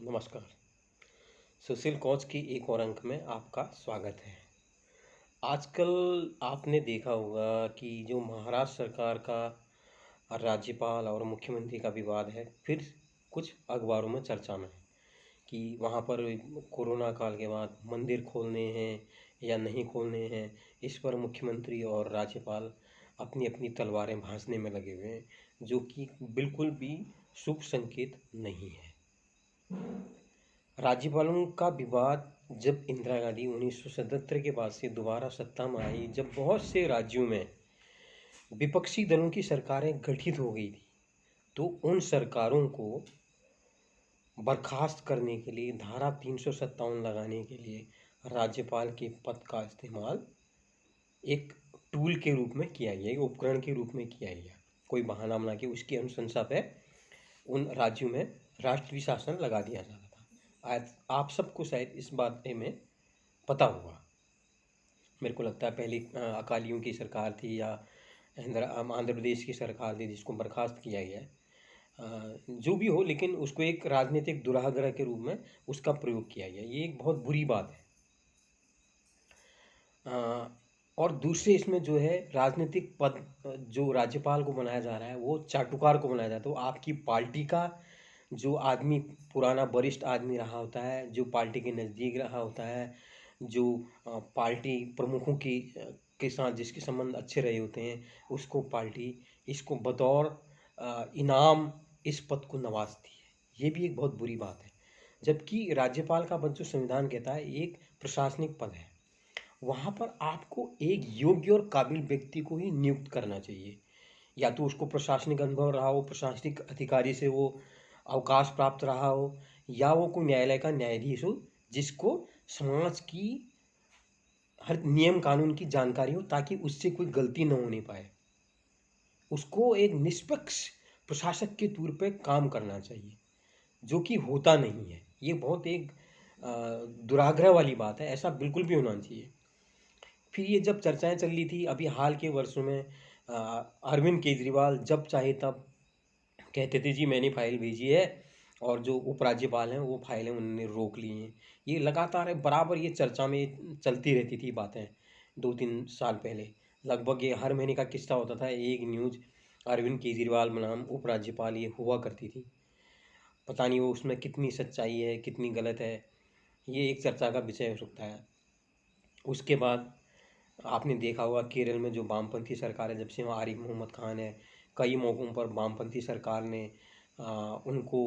नमस्कार। सुशील कोच की एक और अंक में आपका स्वागत है। आजकल आपने देखा होगा कि जो महाराष्ट्र सरकार का राज्यपाल और मुख्यमंत्री का विवाद है, फिर कुछ अखबारों में चर्चा में है कि वहाँ पर कोरोना काल के बाद मंदिर खोलने हैं या नहीं खोलने हैं, इस पर मुख्यमंत्री और राज्यपाल अपनी-अपनी तलवारें भांजने में लगे हुए हैं, जो कि बिल्कुल भी शुभ संकेत नहीं है। राज्यपालों का विवाद जब इंदिरा गांधी 1977 के बाद से दोबारा सत्ता में आई, जब बहुत से राज्यों में विपक्षी दलों की सरकारें गठित हो गई थी, तो उन सरकारों को बर्खास्त करने के लिए धारा 357 लगाने के लिए राज्यपाल के पद का इस्तेमाल एक टूल के रूप में किया गया, एक उपकरण के रूप में किया गया। कोई बहाना बना के उसकी अनुशंसा पे उन राज्यों में राष्ट्रीय शासन लगा दिया जाता था। आज आप सबको शायद इस बात में पता होगा। मेरे को लगता है पहले अकालियों की सरकार थी या आंध्र प्रदेश की सरकार थी जिसको बर्खास्त किया गया है। जो भी हो, लेकिन उसको एक राजनीतिक दुराग्रह के रूप में उसका प्रयोग किया गया। ये एक बहुत बुरी बात है। और दूसरे इसमें जो है राजनीतिक पद जो राज्यपाल को बनाया जा रहा है वो चाटुकार को बनाया जाता है। तो आपकी पार्टी का जो आदमी पुराना वरिष्ठ आदमी रहा होता है, जो पार्टी के नज़दीक रहा होता है, जो पार्टी प्रमुखों के साथ जिसके संबंध अच्छे रहे होते हैं, उसको पार्टी इसको बतौर इनाम इस पद को नवाजती है। ये भी एक बहुत बुरी बात है। जबकि राज्यपाल का पद जो संविधान कहता है एक प्रशासनिक पद है, वहाँ पर आपको एक योग्य और काबिल व्यक्ति को ही नियुक्त करना चाहिए। या तो उसको प्रशासनिक अनुभव रहा हो, प्रशासनिक अधिकारी से वो अवकाश प्राप्त रहा हो, या वो कोई न्यायालय का न्यायाधीश हो जिसको समाज की हर नियम कानून की जानकारी हो, ताकि उससे कोई गलती न होने पाए। उसको एक निष्पक्ष प्रशासक के तौर पे काम करना चाहिए, जो कि होता नहीं है। ये बहुत एक दुराग्रह वाली बात है। ऐसा बिल्कुल भी होना चाहिए। फिर ये जब चर्चाएं चल रही थी अभी हाल के वर्षों में, अरविंद केजरीवाल जब चाहे तब कहते थे जी मैंने फाइल भेजी है, और जो उपराज्यपाल हैं वो फाइलें उन्होंने रोक ली हैं। ये लगातार बराबर ये चर्चा में चलती रहती थी बातें। 2-3 साल पहले लगभग ये हर महीने का किस्सा होता था, एक न्यूज़ अरविंद केजरीवाल बनाम उपराज्यपाल ये हुआ करती थी। पता नहीं वो उसमें कितनी सच्चाई है कितनी गलत है, ये एक चर्चा का विषय हो सकता है। उसके बाद आपने देखा होगा केरल में जो वामपंथी सरकार है, जब से वहाँ आरिफ मोहम्मद खान है, कई मौक़ों पर वामपंथी सरकार ने उनको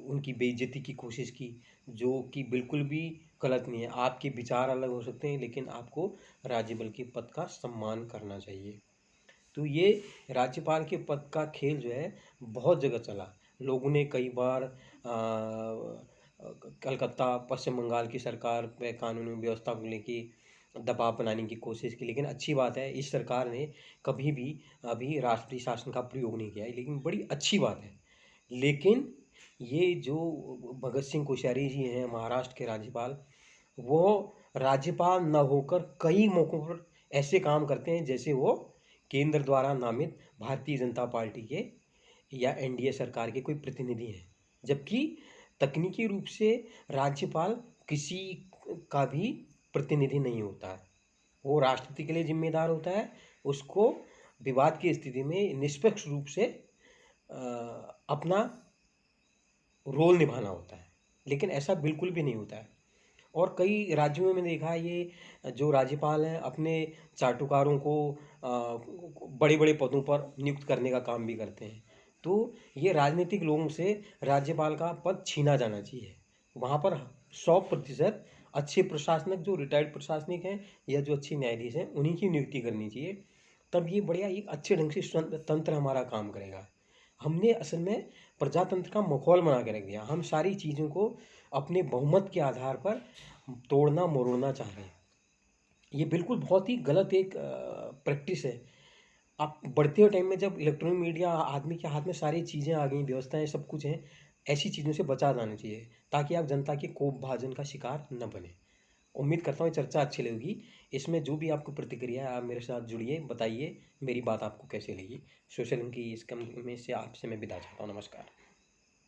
उनकी बेइज्जती की कोशिश की, जो कि बिल्कुल भी गलत नहीं है। आपके विचार अलग हो सकते हैं, लेकिन आपको राज्यपाल के पद का सम्मान करना चाहिए। तो ये राज्यपाल के पद का खेल जो है बहुत जगह चला। लोगों ने कई बार कलकत्ता पश्चिम बंगाल की सरकार पे कानूनी व्यवस्था को लेके दबाव बनाने की कोशिश की, लेकिन अच्छी बात है इस सरकार ने कभी भी अभी राष्ट्रीय शासन का प्रयोग नहीं किया है, लेकिन बड़ी अच्छी बात है। लेकिन ये जो भगत सिंह कोश्यारी जी हैं महाराष्ट्र के राज्यपाल, वो राज्यपाल न होकर कई मौक़ों पर ऐसे काम करते हैं जैसे वो केंद्र द्वारा नामित भारतीय जनता पार्टी के या एनडीए सरकार के कोई प्रतिनिधि हैं। जबकि तकनीकी रूप से राज्यपाल किसी का भी प्रतिनिधि नहीं होता है। वो राष्ट्रपति के लिए जिम्मेदार होता है। उसको विवाद की स्थिति में निष्पक्ष रूप से अपना रोल निभाना होता है, लेकिन ऐसा बिल्कुल भी नहीं होता है। और कई राज्यों में मैंने देखा है ये जो राज्यपाल हैं अपने चाटुकारों को बड़े बड़े पदों पर नियुक्त करने का काम भी करते हैं। तो ये राजनीतिक लोगों से राज्यपाल का पद छीना जाना चाहिए। वहाँ पर 100% अच्छे प्रशासनिक जो रिटायर्ड प्रशासनिक हैं या जो अच्छे न्यायाधीश हैं उन्हीं की नियुक्ति करनी चाहिए। तब ये बढ़िया एक अच्छे ढंग से तंत्र हमारा काम करेगा। हमने असल में प्रजातंत्र का माहौल बना के रख दिया। हम सारी चीज़ों को अपने बहुमत के आधार पर तोड़ना मरोड़ना चाह रहे हैं। ये बिल्कुल बहुत ही गलत एक प्रैक्टिस है। आप बढ़ते हुए टाइम में जब इलेक्ट्रॉनिक मीडिया आदमी के हाथ में सारी चीज़ें आ गई, व्यवस्थाएं सब कुछ हैं, ऐसी चीज़ों से बचा जाना चाहिए ताकि आप जनता के कोप भाजन का शिकार न बने। उम्मीद करता हूँ चर्चा अच्छी लगेगी। इसमें जो भी आपको प्रतिक्रिया है आप मेरे साथ जुड़िए, बताइए मेरी बात आपको कैसे लगी। सोशल की इस कम में से आपसे मैं विदा चाहता हूँ। नमस्कार।